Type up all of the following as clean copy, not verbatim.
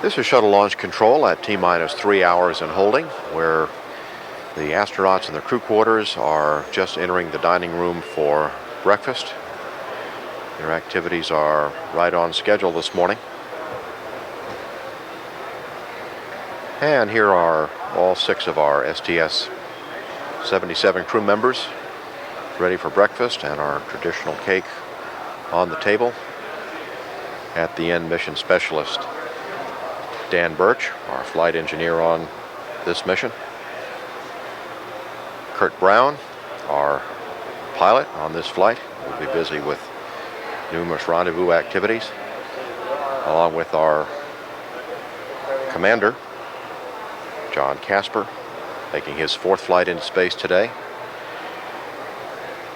This is shuttle launch control at T-minus 3 hours and holding, where the astronauts and the crew quarters are just entering the dining room for breakfast. Their activities are right on schedule this morning. And here are all 6 of our STS-77 crew members ready for breakfast, and our traditional cake on the table. At the end, mission specialist Dan Bursch, our flight engineer on this mission. Kurt Brown, our pilot on this flight, will be busy with numerous rendezvous activities, along with our commander, John Casper, making his 4th flight into space today.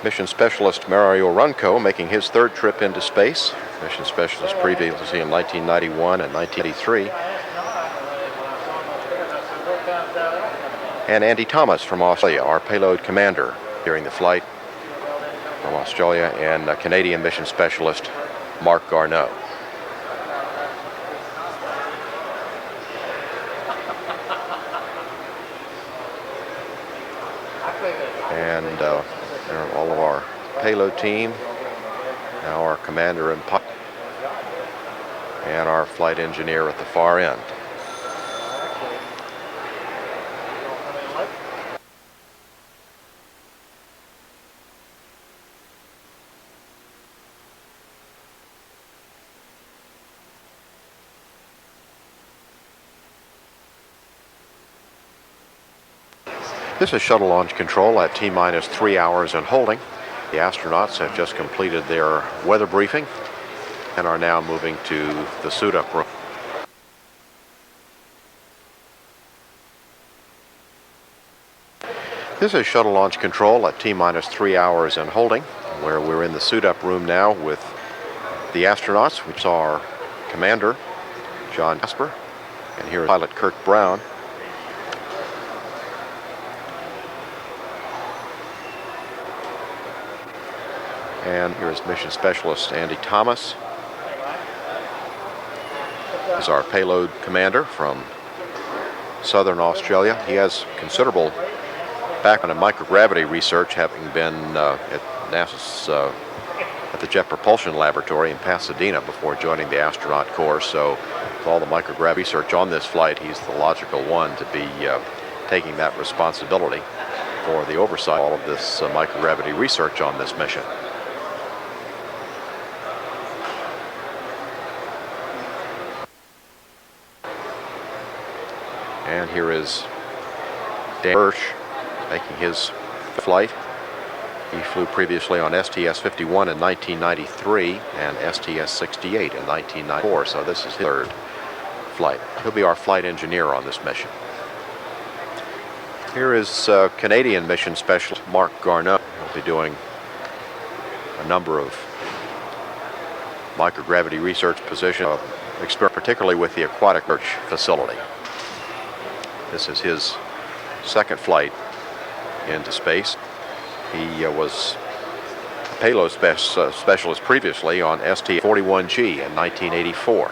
Mission specialist Mario Runco making his 3rd trip into space. Mission specialist previously in 1991 and 1983. And Andy Thomas from Australia, our payload commander during the flight from Australia, and Canadian mission specialist Marc Garneau. And there are all of our payload team, now our commander and pilot, and our flight engineer at the far end. This is shuttle launch control at T-minus 3 hours and holding. The astronauts have just completed their weather briefing and are now moving to the suit-up room. This is shuttle launch control at T-minus 3 hours and holding, where we're in the suit-up room now with the astronauts, which are commander John Casper, and here is pilot Kurt Brown. And here is mission specialist Andy Thomas. He's our payload commander from Southern Australia. He has considerable background in microgravity research, having been at NASA's at the Jet Propulsion Laboratory in Pasadena before joining the astronaut corps. So with all the microgravity research on this flight, he's the logical one to be taking that responsibility for the oversight of all of this microgravity research on this mission. And here is Dan Bursch making his flight. He flew previously on STS-51 in 1993 and STS-68 in 1994, so this is his 3rd flight. He'll be our flight engineer on this mission. Here is Canadian mission specialist Marc Garneau. He'll be doing a number of microgravity research positions, particularly with the aquatic research facility. This is his 2nd flight into space. He was a payload specialist previously on ST-41G in 1984.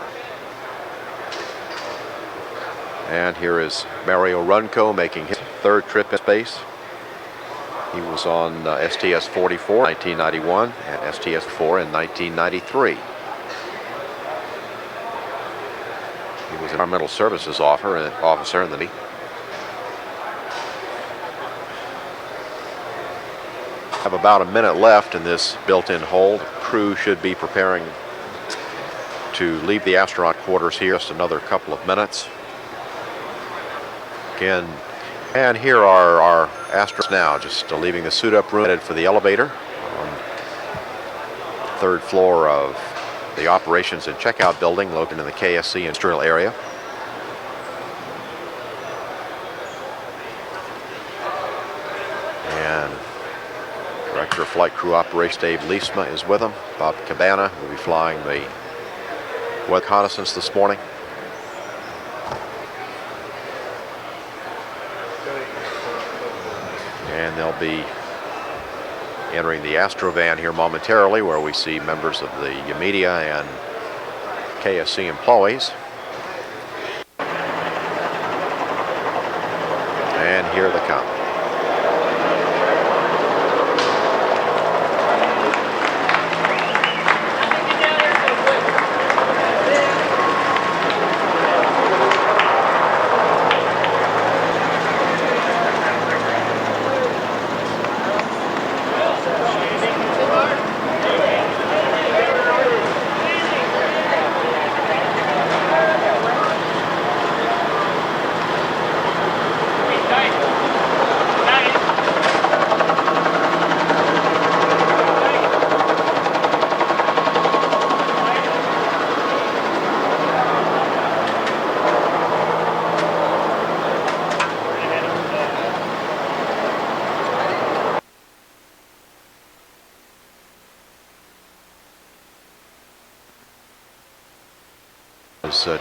And here is Mario Runco making his 3rd trip in space. He was on STS-44 in 1991 and STS-4 in 1993. He was an environmental services officer in the Navy. Have about a minute left in this built-in hold. The crew should be preparing to leave the astronaut quarters here. Just another couple of minutes. Again, and here are our astronauts now, just leaving the suit-up room, headed for the elevator on the 3rd floor of the operations and checkout building located in the KSC industrial area. And Director of Flight Crew Operations Dave Leesma is with them. Bob Cabana will be flying the weather reconnaissance this morning. And they'll be entering the Astrovan here momentarily, where we see members of the media and KSC employees. here they come.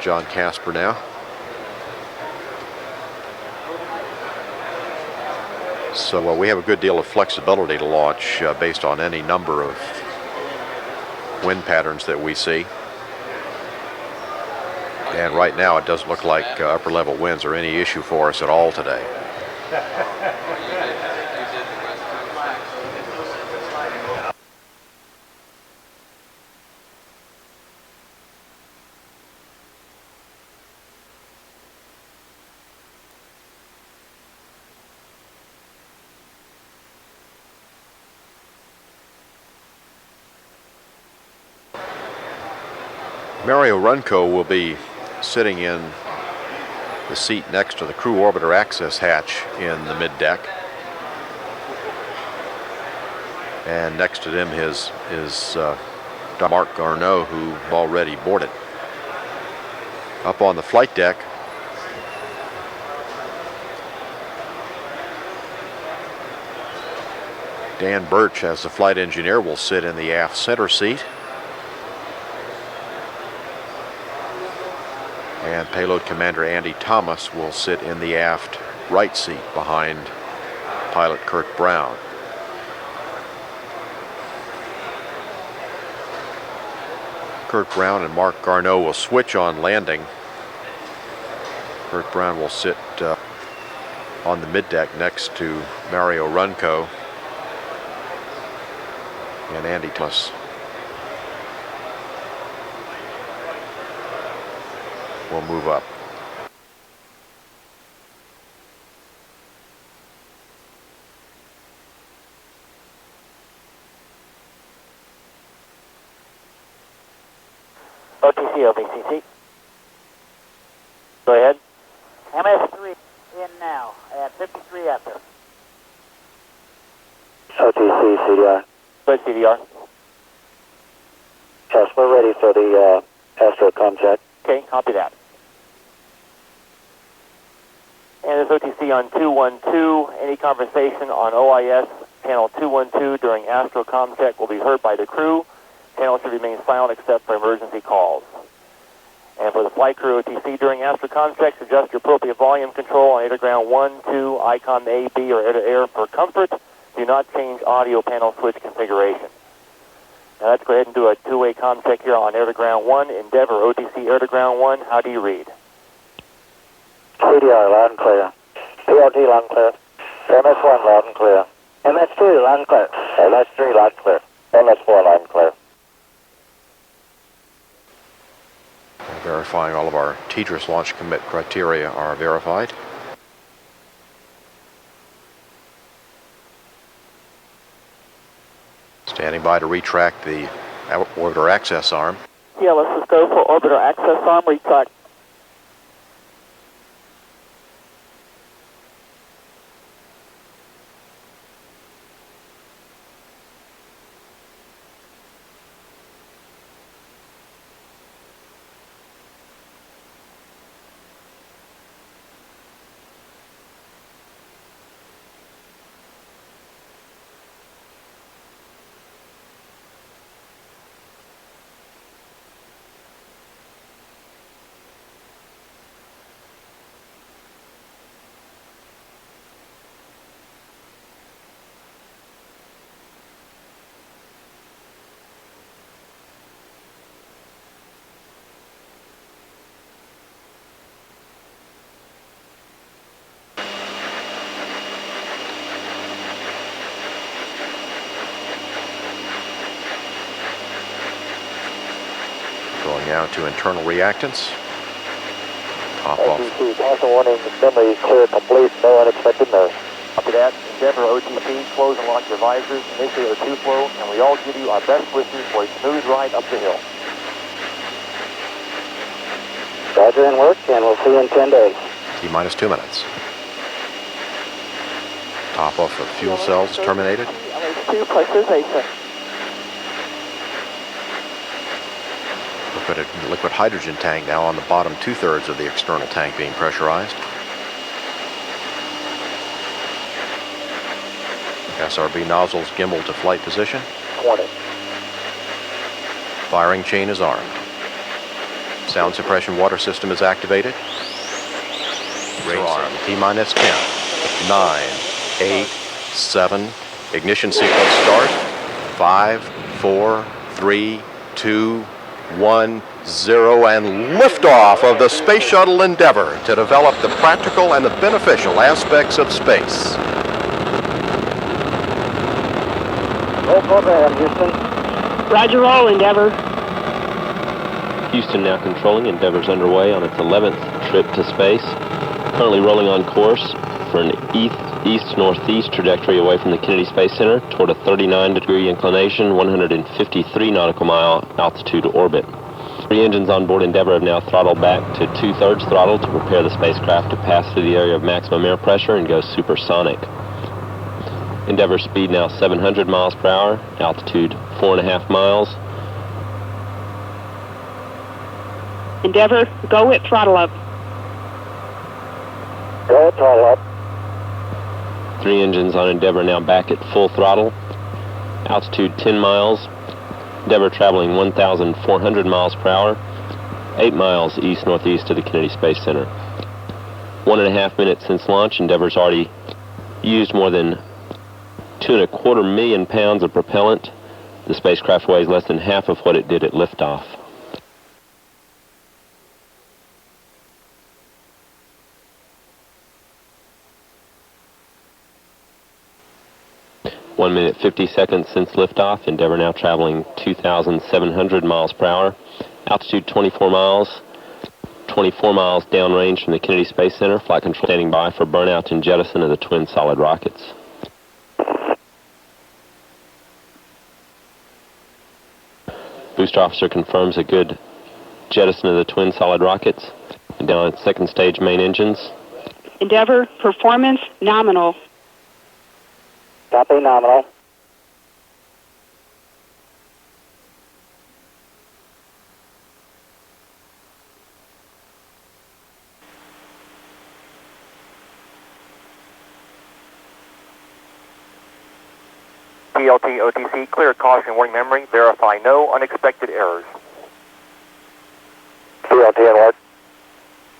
John Casper now. So we have a good deal of flexibility to launch based on any number of wind patterns that we see. And right now it doesn't look like upper level winds are any issue for us at all today. Mario Runco will be sitting in the seat next to the crew orbiter access hatch in the mid-deck. And next to him is Marc Garneau, who already boarded. Up on the flight deck, Dan Bursch, as the flight engineer, will sit in the aft center seat. And payload commander Andy Thomas will sit in the aft right seat behind pilot Kurt Brown. Kurt Brown and Marc Garneau will switch on landing. Kurt Brown will sit on the middeck next to Mario Runco and Andy Thomas. We'll move up. OTC, OBCC. Go ahead. MS3 in now at 53 after. OTC, CDR. Go ahead, CDR. Yes, we're ready for the astrocom check. Okay, copy that. And this OTC on 212. Any conversation on OIS panel 212 during astrocom check will be heard by the crew. Panel should remain silent except for emergency calls. And for the flight crew OTC during astrocom check, adjust your appropriate volume control on air to ground 1, 2, icon A, B, or air to air for comfort. Do not change audio panel switch configuration. Now let's go ahead and do a two-way comm check here on air to ground 1, Endeavour OTC air to ground 1. How do you read? CDR, loud and clear. PLT, loud and clear. MS1, loud and clear. MS2, loud and clear. MS3, loud and clear. MS4, loud and clear. Verifying all of our TDRS launch commit criteria are verified. Standing by to retract the orbiter access arm. Yeah, let's just go for orbiter access arm retract. now to internal reactants. Top off. OTC, pass a warning, memory clear, complete, no unexpected noise. After that, Endeavour OTC, close and lock your visors, initiate O2 flow, and we all give you our best wishes for a smooth ride up the hill. Roger and work, and we'll see you in 10 days. T-minus 2 minutes. Top off of fuel cells terminated. LH2 pressurization. Liquid hydrogen tank now on the bottom 2/3 of the external tank being pressurized. SRB nozzles gimbal to flight position. 20. Firing chain is armed. Sound suppression water system is activated. Range armed. T-minus 10, 9, 8, 7. Ignition sequence start. 5, 4, 3, 2, 1, 0, and liftoff of the Space Shuttle Endeavour to develop the practical and the beneficial aspects of space. Roll program, Houston. Roger, roll, Endeavour. Houston now controlling. Endeavour's underway on its 11th trip to space. Currently rolling on course for an east-northeast trajectory away from the Kennedy Space Center toward a 39-degree inclination, 153 nautical mile altitude orbit. 3 engines on board Endeavour have now throttled back to 2/3 throttle to prepare the spacecraft to pass through the area of maximum air pressure and go supersonic. Endeavour speed now 700 miles per hour, altitude 4.5 miles. Endeavour, go at throttle up. Go throttle up. 3 engines on Endeavour now back at full throttle. Altitude 10 miles. Endeavour traveling 1,400 miles per hour, 8 miles east-northeast of the Kennedy Space Center. 1.5 minutes since launch, Endeavour's already used more than 2.25 million pounds of propellant. The spacecraft weighs less than half of what it did at liftoff. One minute 50 seconds since liftoff. Endeavour now traveling 2,700 miles per hour. Altitude 24 miles. 24 miles downrange from the Kennedy Space Center. Flight control standing by for burnout and jettison of the twin solid rockets. Booster officer confirms a good jettison of the twin solid rockets. And down at second stage main engines. Endeavour, performance nominal. Copy, nominal. PLT OTC, clear caution warning memory, verify no unexpected errors. PLT and work.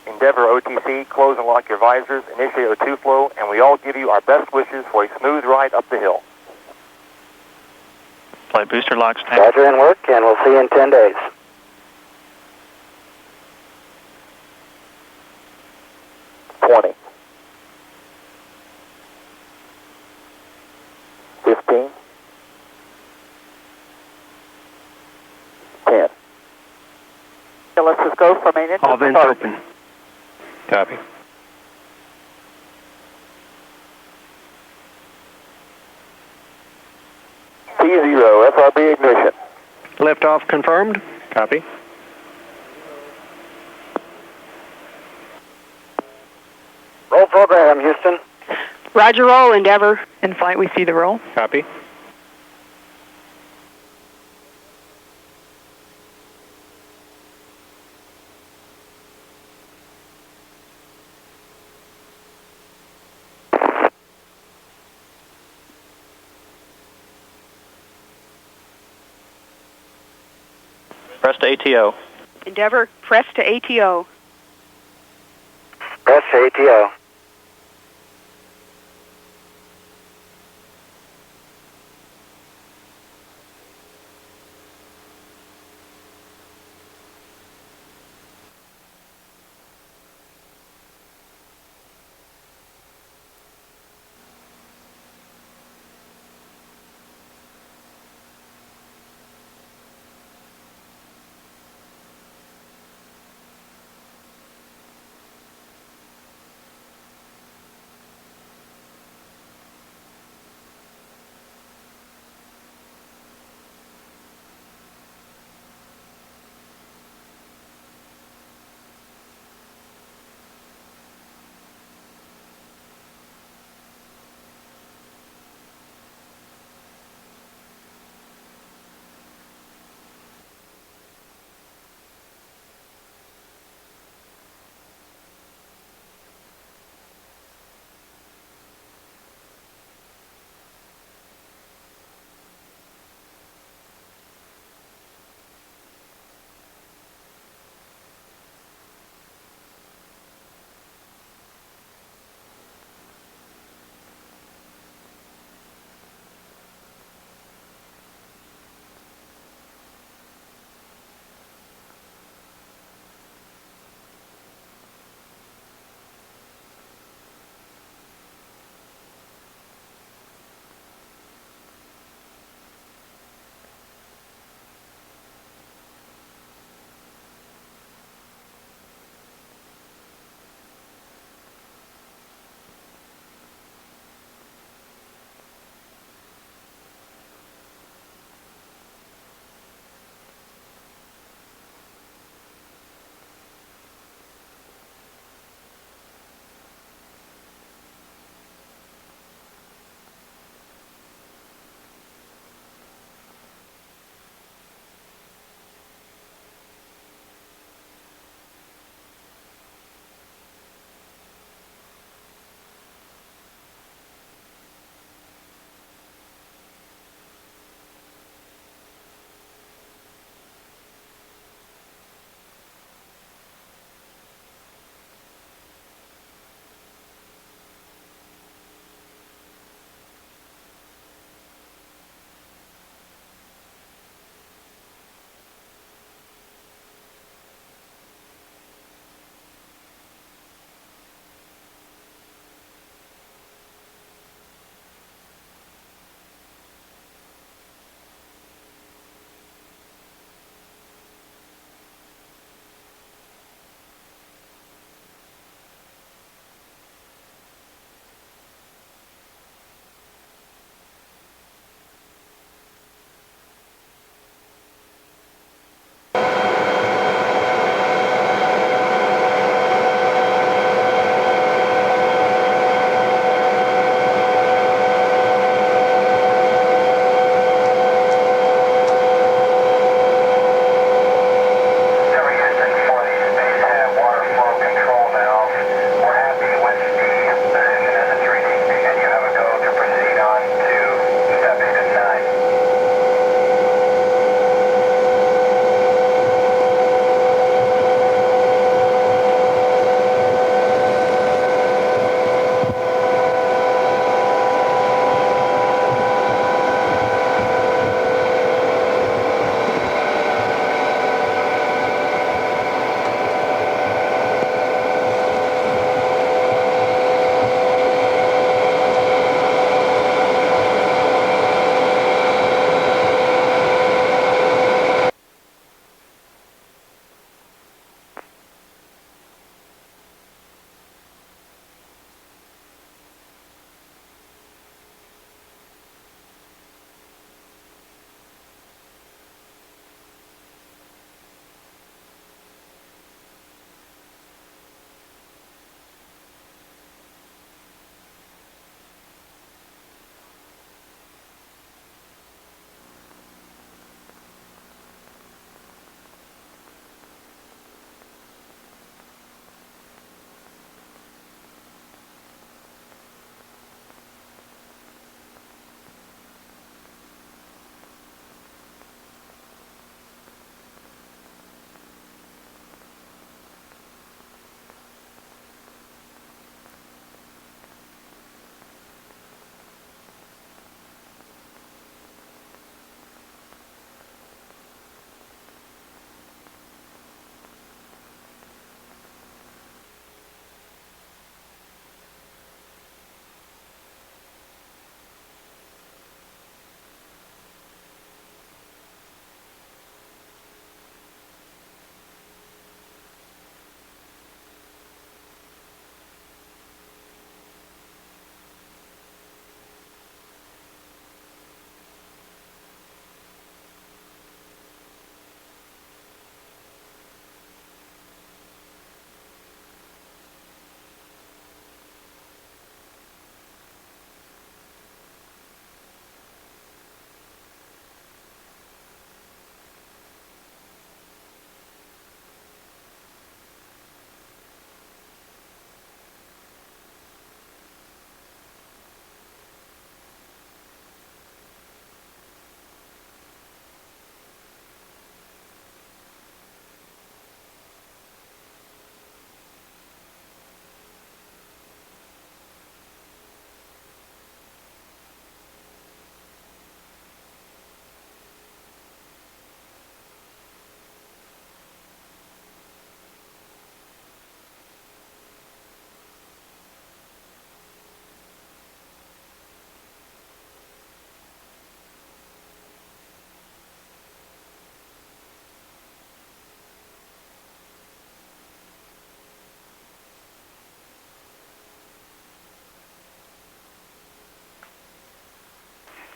Endeavour OTC, close and lock your visors, initiate O2 flow, and we all give you our best wishes for a smooth ride up the hill. Flight booster locks tank. Roger and work, and we'll see you in 10 days. Twenty. 15. 10. Let's just go for main engine. All vents open. Copy. T0, FRB ignition. Liftoff confirmed. Copy. Roll program, Houston. Roger, roll, Endeavour. In flight, we see the roll. Copy. Press to ATO. Endeavour, press to ATO. Press ATO.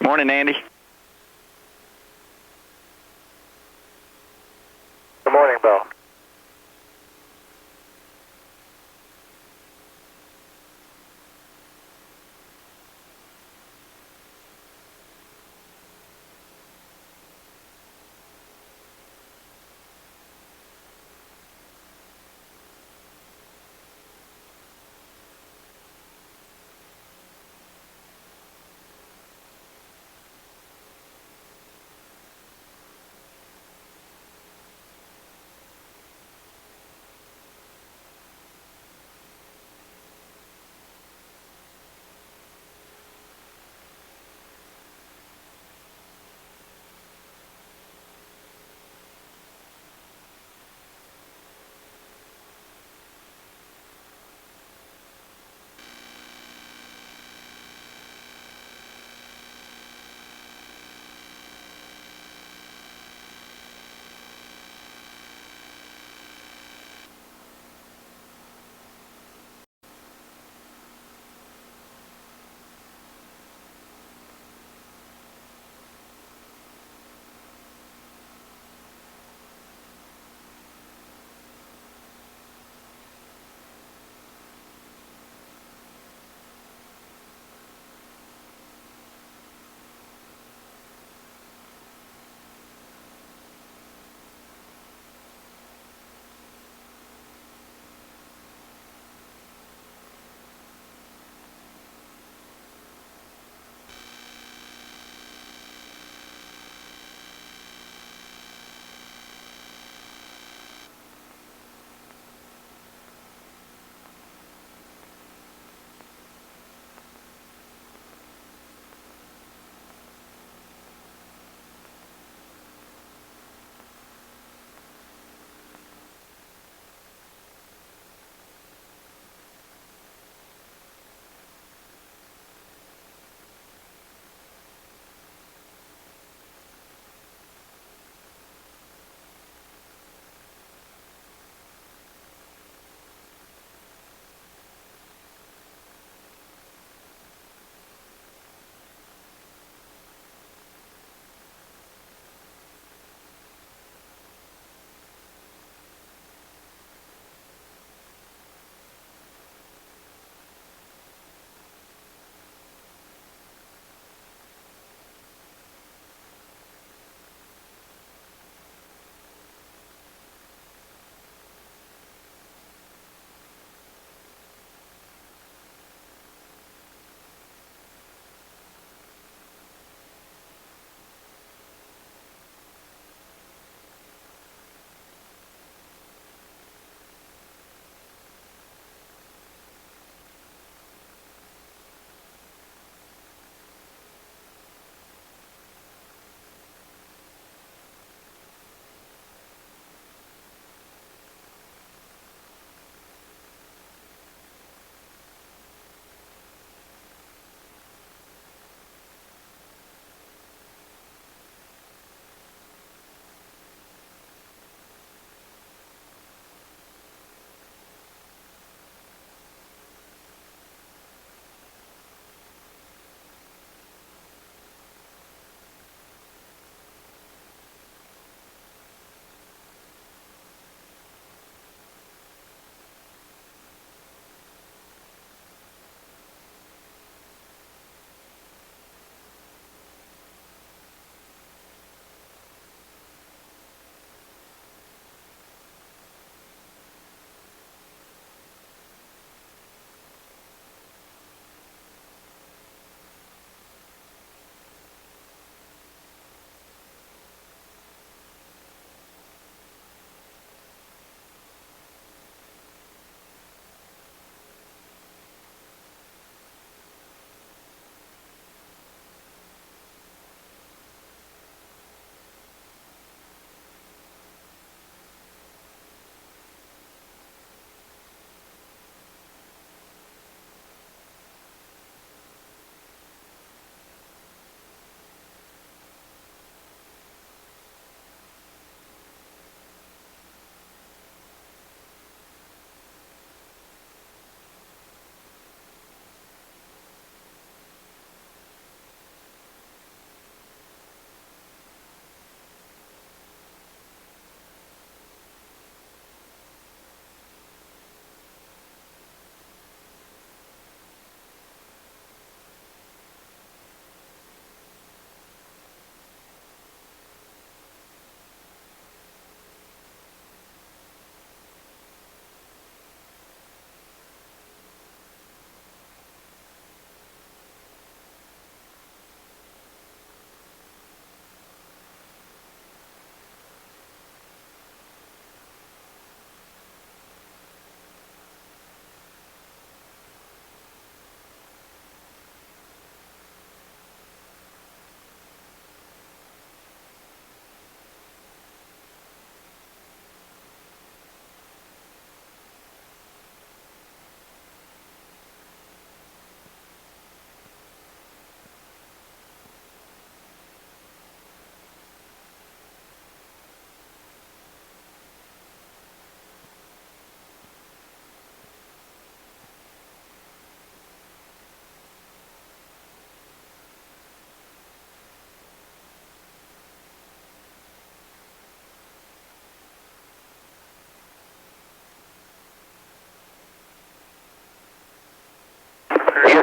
Morning, Andy. Good morning, Bill.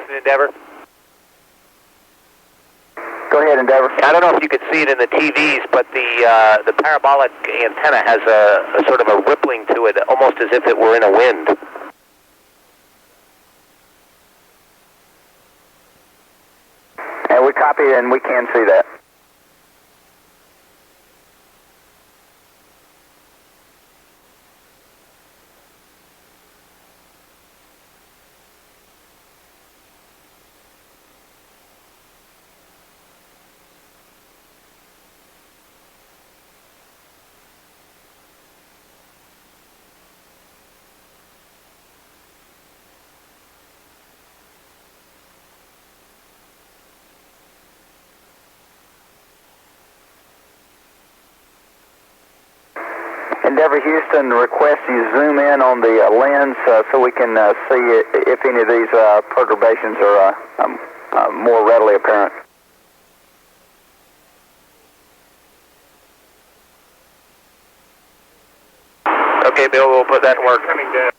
Houston, Endeavour. Go ahead, Endeavour. I don't know if you could see it in the TVs, but the parabolic antenna has a sort of a rippling to it, almost as if it were in a wind. And we copy and we can see that. Endeavour Houston requests you zoom in on the lens so we can see if any of these perturbations are more readily apparent. Okay, Bill, we'll put that to work. Coming down.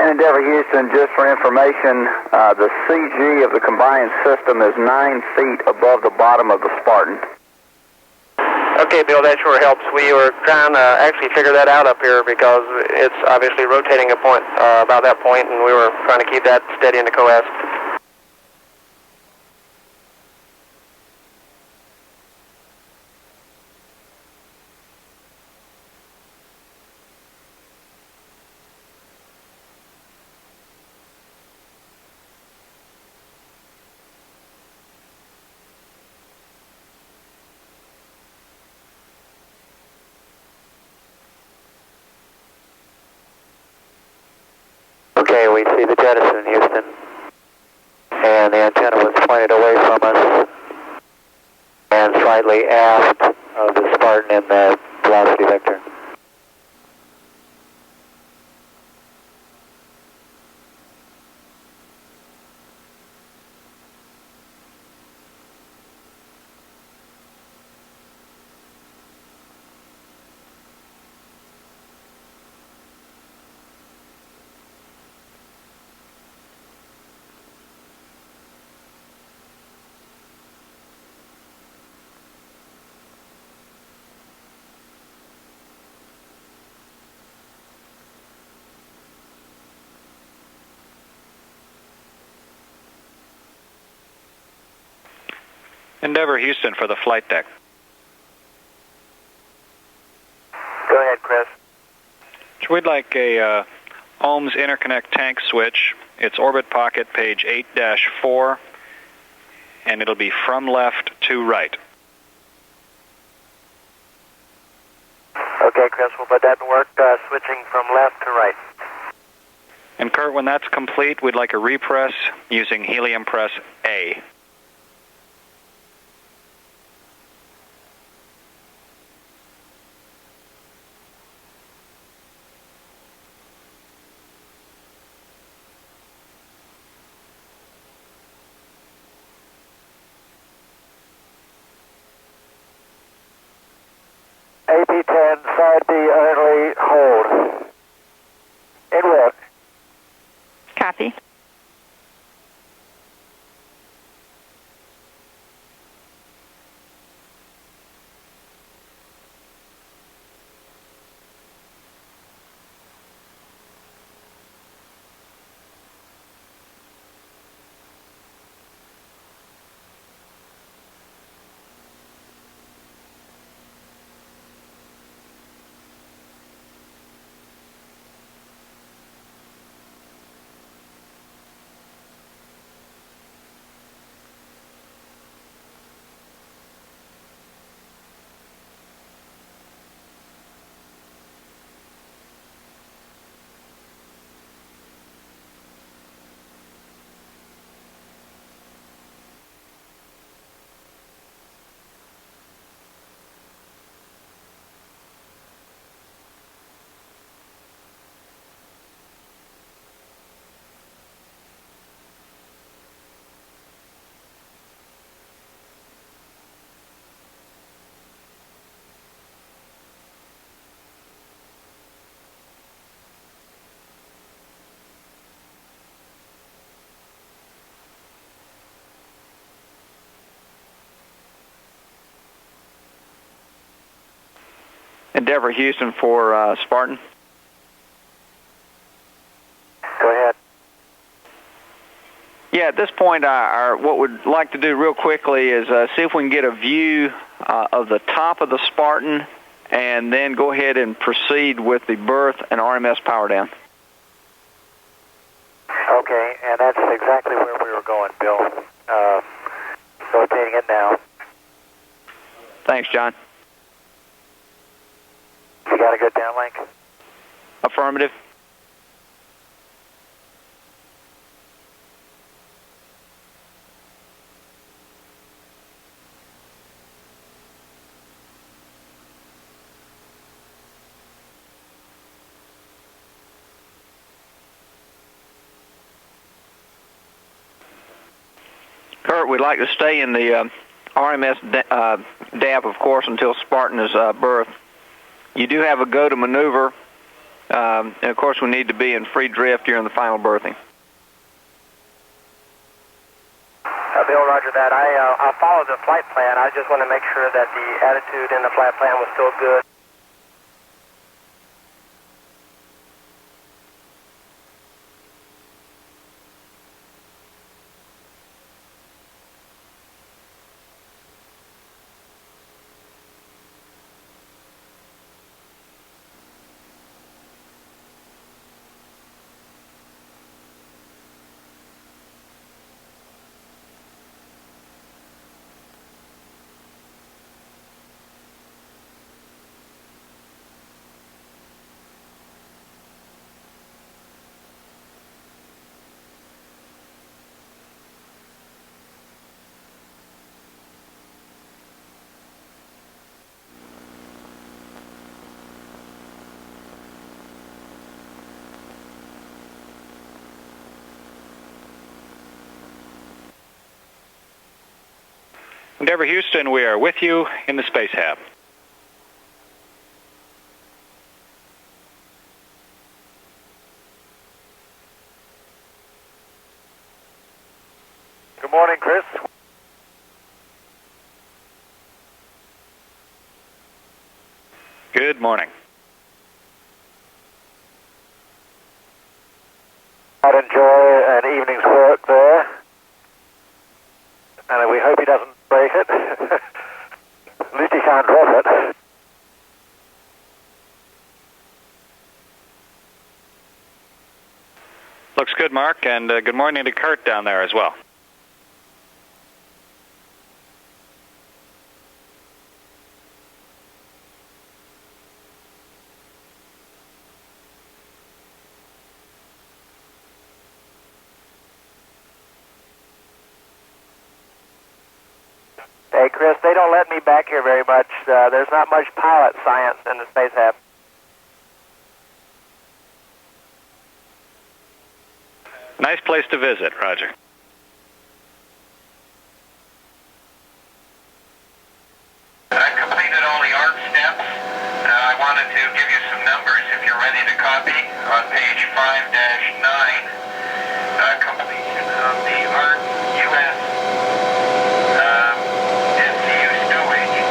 And Endeavour Houston, just for information, the CG of the combined system is 9 feet above the bottom of the Spartan. Okay, Bill, that sure helps. We were trying to actually figure that out up here because it's obviously rotating a point about that point, and we were trying to keep that steady in the coast. Okay, we see the jettison, Houston, and the antenna was pointed away from us and slightly aft of the Spartan in the velocity vector. Endeavour Houston for the flight deck. Go ahead, Chris. So we'd like a ohms interconnect tank switch. It's orbit pocket page 8-4, and it'll be from left to right. Okay, Chris, we'll put that to work, switching from left to right. And Kurt, when that's complete, we'd like a repress using helium press A. AP-10, side B, early, hold. In work. Copy. Endeavour Houston for Spartan. Go ahead. Yeah, at this point, what we'd like to do real quickly is see if we can get a view of the top of the Spartan, and then go ahead and proceed with the berth and RMS power down. Okay, and that's exactly where we were going, Bill. Rotating it now. Thanks, John. You got a good downlink? Affirmative. Kurt, we'd like to stay in the RMS DAP, of course, until Spartan is berthed. You do have a go to maneuver, and of course we need to be in free drift during the final berthing. Bill, roger that. I followed the flight plan. I just want to make sure that the attitude in the flight plan was still good. Endeavour Houston, we are with you in the Space Hab. Good morning, Chris. Good morning. I'd enjoy an evening's work there. And we hope he doesn't break it. At least he can't drop it. Looks good, Mark, and good morning to Kurt down there as well. Hey, Chris, they don't let me back here very much. There's not much pilot science in the Space Hab. Nice place to visit, Roger. I've completed all the ARC steps. I wanted to give you some numbers if you're ready to copy on page 5-9. Completion of the ARC US SCU stowage.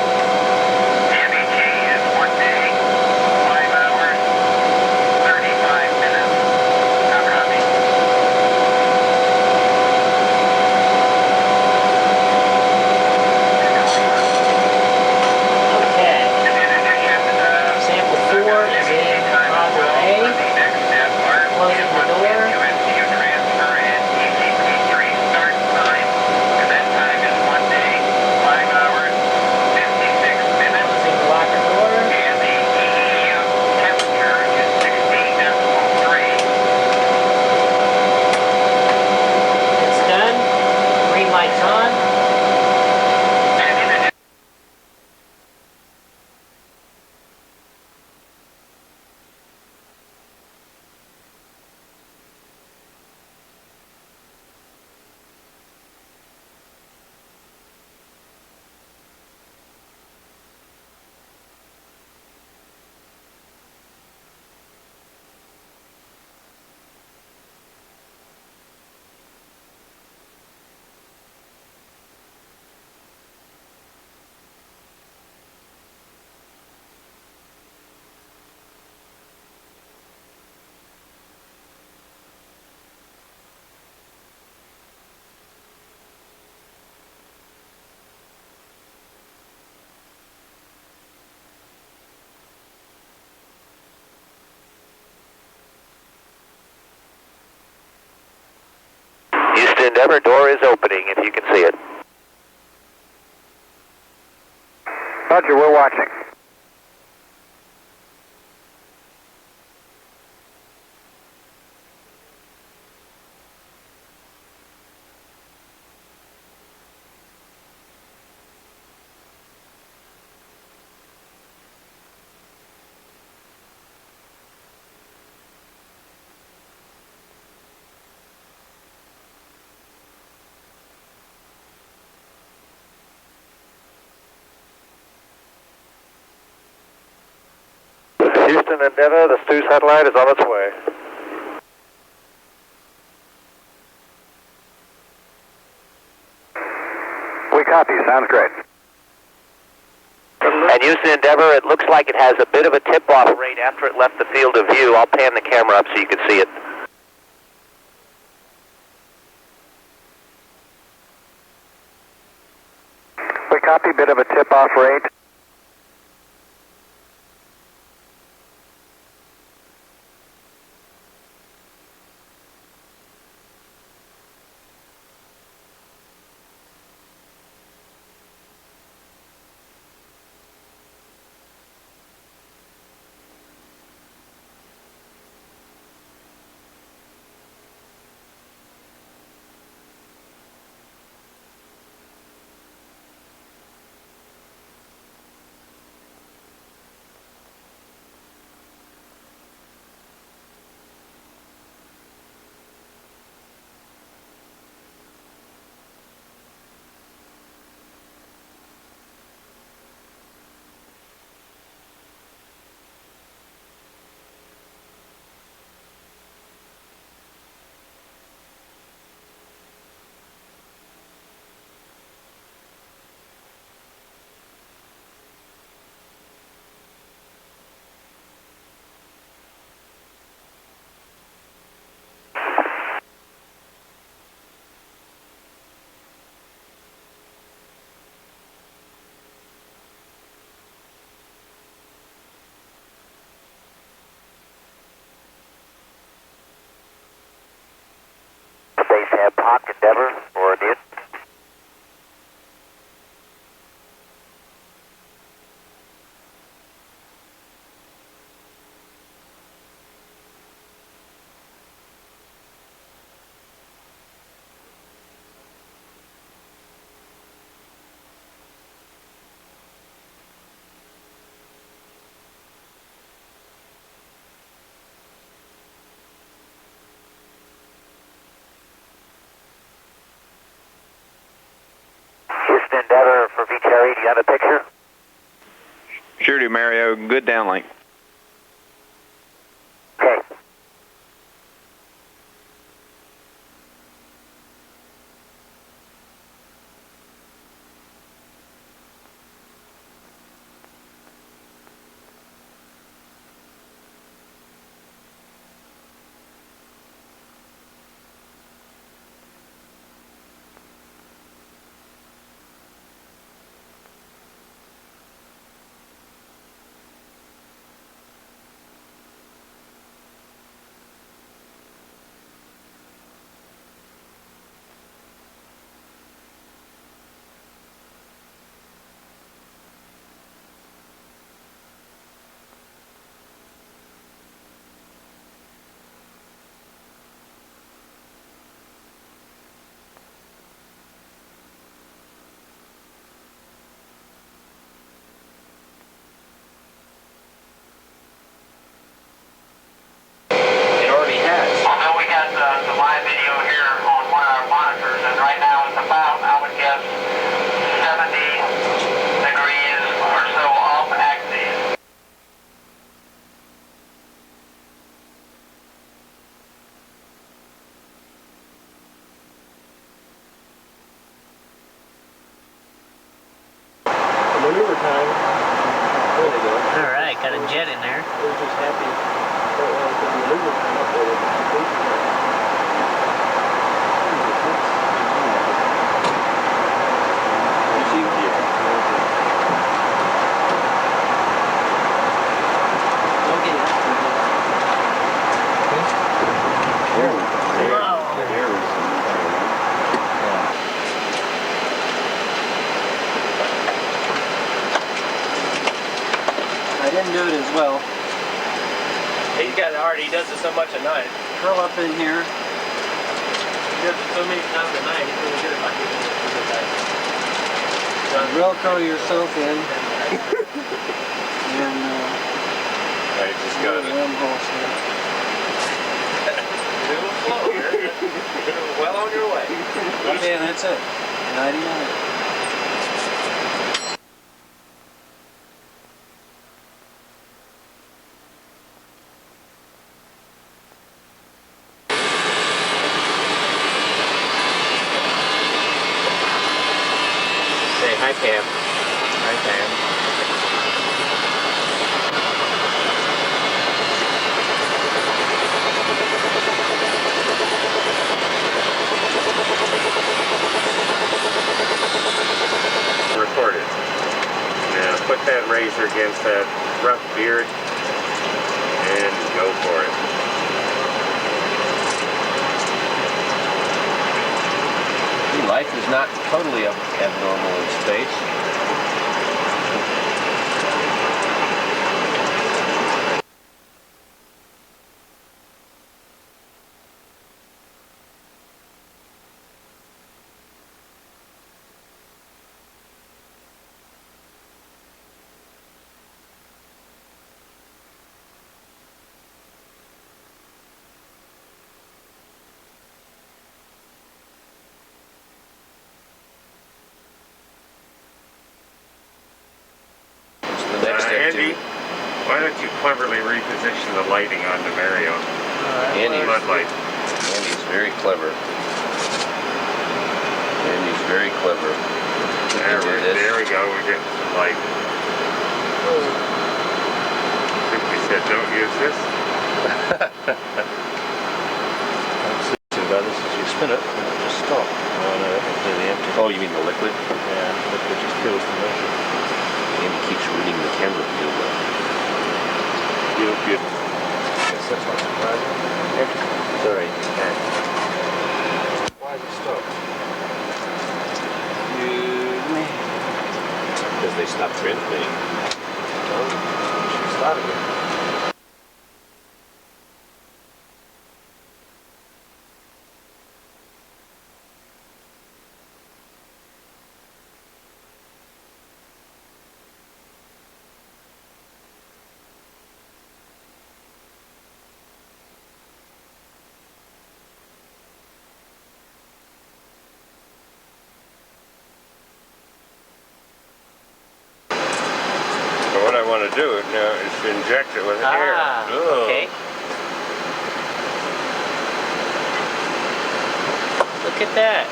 The MET is 1 day, 5 hours, 35 minutes. Now copy. Okay. In addition, Sample 4 is in module A. the next step, ARC Closing is the 1 door. to SCU transfer and ECP3 start time. And that time is 1 day, 5 hours, 56 minutes. Closing the locker door. And the EEU temperature is 16.3. It's done. Green light's on. And in addition, Endeavour, door is opening if you can see it. Roger, we're watching. Houston Endeavour, the Stu satellite is on its way. We copy, sounds great. And Houston Endeavour, it looks like it has a bit of a tip-off rate after it left the field of view. I'll pan the camera up so you can see it. We copy, bit of a tip-off rate. Space have popped Endeavour or did. Houston Endeavour for V Cherry, do you have a picture? Sure do, Mario. Good downlink. Okay. Got a jet in there. didn't do it as well. He's got it already. He does it so much at night. Curl up in here. He does it so many times a night. He's really good at doing it at night. Velcro yourself in. And I just got it. Little slow here. You're well on your way. Yeah, that's it. 99. Say hi, Pam. Hi, Pam. Record it. Now put that razor against that rough beard and go for it. Life is not totally abnormal in space. Andy, why don't you cleverly reposition the lighting on the Mario? Floodlight. Andy's very clever. Andy's very clever. There we go, we're getting some light. Simply said, don't use this. About this is you spin it and it just stops. Oh no, that must be the empty. Oh, you mean the liquid? Yeah, the liquid just kills the motion. Andy keeps reading the camera view. Good. Guess that's not surprising. Sorry. Why is it stopped? Because they stopped transmitting. Oh, she started it. What I want to do now is to inject it with air. Okay. Look at that.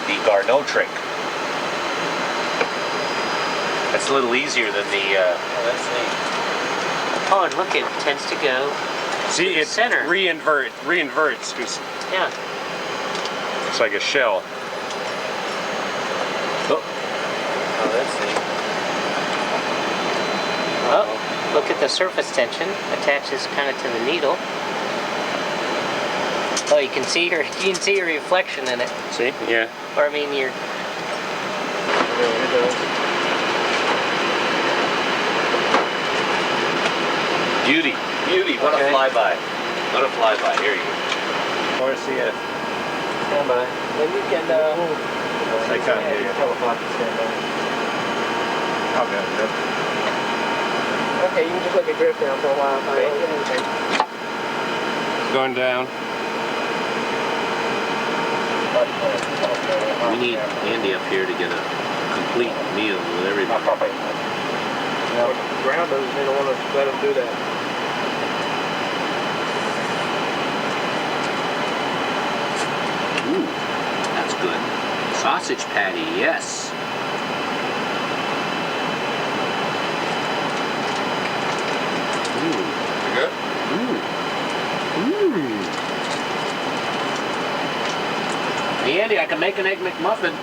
The Garneau trick. That's a little easier than the. Oh, that's neat. Oh, and look, it tends to go. See, it center. reinverts. Yeah. It's like a shell. Oh, that's neat. Oh, look at the surface tension. Attaches kind of to the needle. Oh, you can see your reflection in it. See? Yeah. Or I mean your. Beauty. What a flyby. What a flyby. Here you go. RCF. Stand by. Then you can. I can't hear you. Stand by. Okay. Okay, you can just let me drift down for a while. Going down. We need Andy up here to get a complete meal with everybody. Grounders, they don't want to let them do that. Ooh, that's good. Sausage patty, yes. Good? Hey Andy, I can make an Egg McMuffin.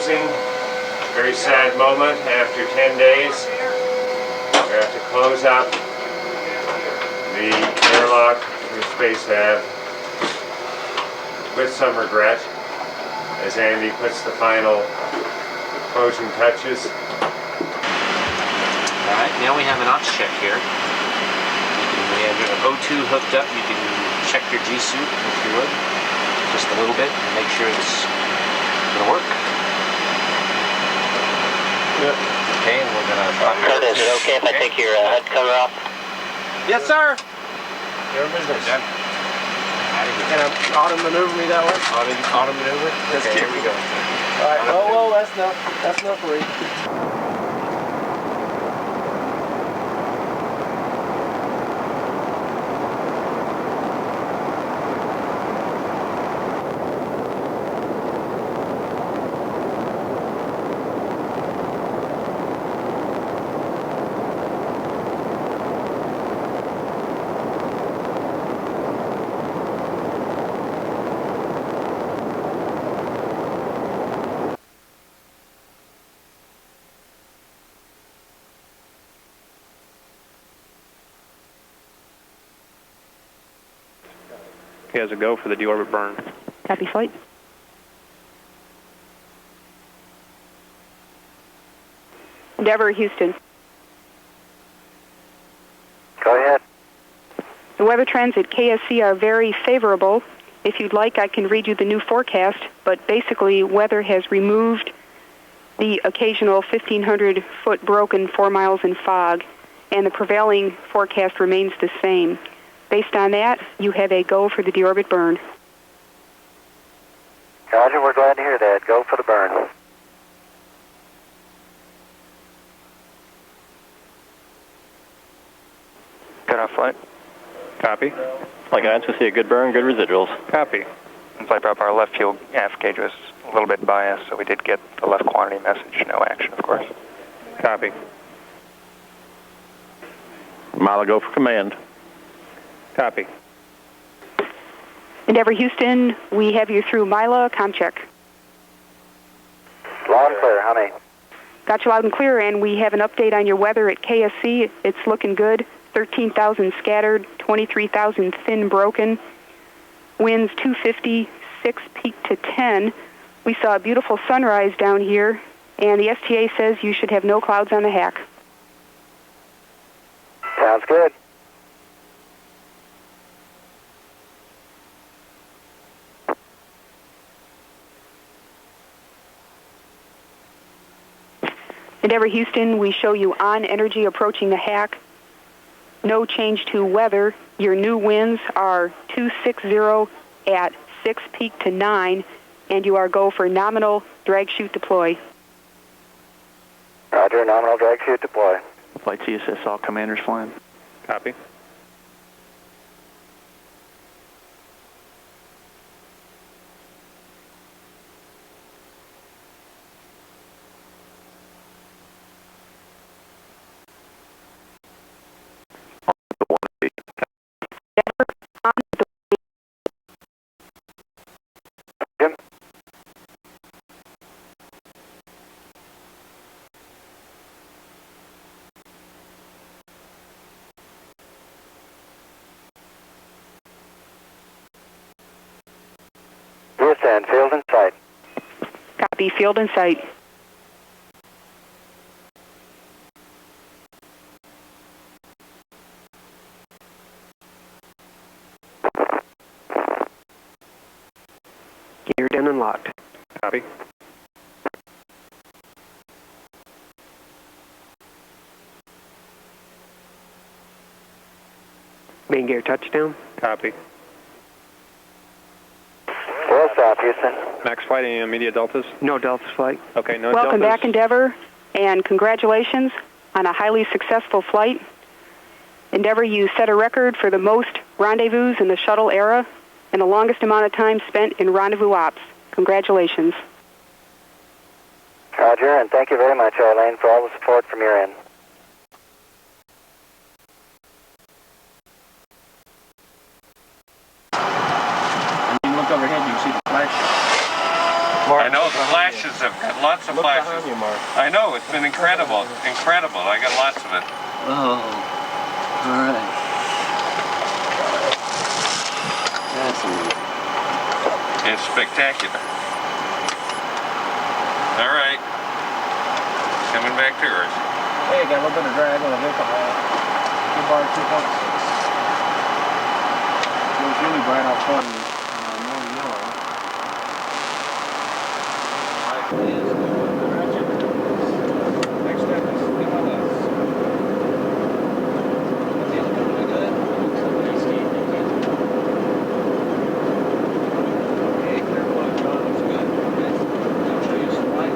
closing. Very sad moment after 10 days. We have to close up the airlock for Space Nav with some regret as Andy puts the final closing touches. Alright, now we have an ops check here. We have your O2 hooked up. You can check your G suit if you would, just a little bit, and make sure it's going to work. Yep. Okay, and we're going to... Is it okay if I take your head cover off? Yes, sir. Your business. Done. Can I auto maneuver me that way? Auto maneuver? Okay, here we go. All right. Whoa, that's enough for you. Okay, as a go for the deorbit burn. Copy flight. Endeavour, Houston. Go ahead. The weather trends at KSC are very favorable. If you'd like, I can read you the new forecast, but basically weather has removed the occasional 1,500-foot broken 4 miles in fog, and the prevailing forecast remains the same. Based on that, you have a go for the deorbit burn. Roger, we're glad to hear that. Go for the burn. Cut off flight. Copy. Flight guidance, we see a good burn, good residuals. Copy. And flight prep, our left fuel aft gauge was a little bit biased, so we did get the left quantity message. No action, of course. Copy. Milo, go for command. Copy. Endeavour, Houston, we have you through Mila, com check. Loud and clear, honey. Got you loud and clear, and we have an update on your weather at KSC. It's looking good. 13,000 scattered, 23,000 thin broken. Winds 250, 6 peak to 10. We saw a beautiful sunrise down here, and the STA says you should have no clouds on the hack. Sounds good. Endeavour, Houston, we show you on energy approaching the hack. No change to weather. Your new winds are 260 at 6 peak to 9, and you are go for nominal drag chute deploy. Roger, nominal drag chute deploy. Flight CSS, all commanders flying. Copy. Houston, field in sight. Copy, field in sight. Geared in and locked. Copy. Main gear touchdown. Copy. Full stop, Houston. Max flight, any immediate deltas? No deltas flight. Okay, no Welcome deltas. back, Endeavour, and congratulations on a highly successful flight. Endeavour, you set a record for the most rendezvous in the shuttle era and the longest amount of time spent in rendezvous ops. Congratulations. Roger, and thank you very much, Arlene, for all the support from your end. When you look overhead, you see the flash. I know the flashes have got lots of flashes. Look behind you, Mark. I know, it's been incredible. Incredible. I got lots of it. Oh, all right. That's amazing. It's spectacular. All right. Coming back to Earth. Hey, got a little bit of drag on the vehicle. Bar 2.6. It was really bright out front and more yellow. Next step is digitize. Hey, clear plug, John. Looks good. I'll show you some light.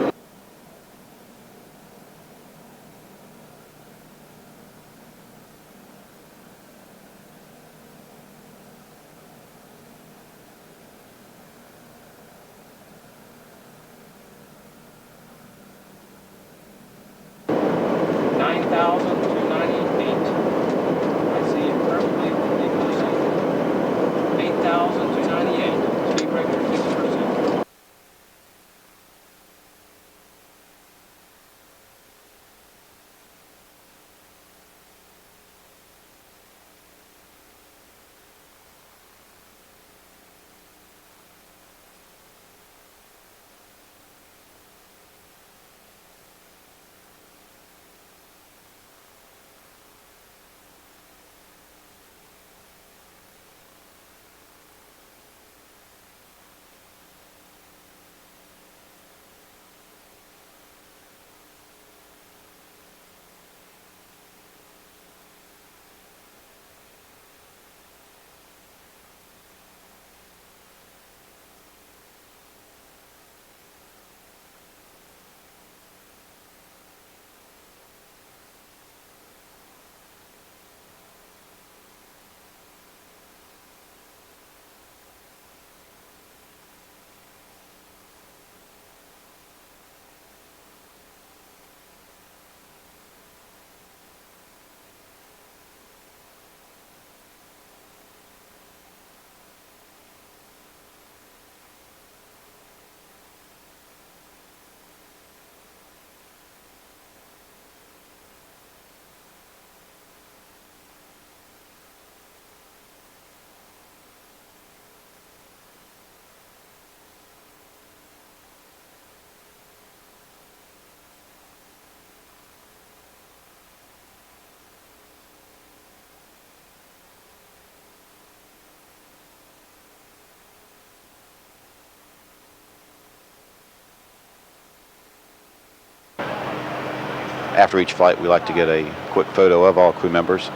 After each flight, we like to get a quick photo of all crew members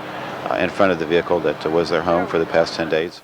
in front of the vehicle that was their home for the past 10 days.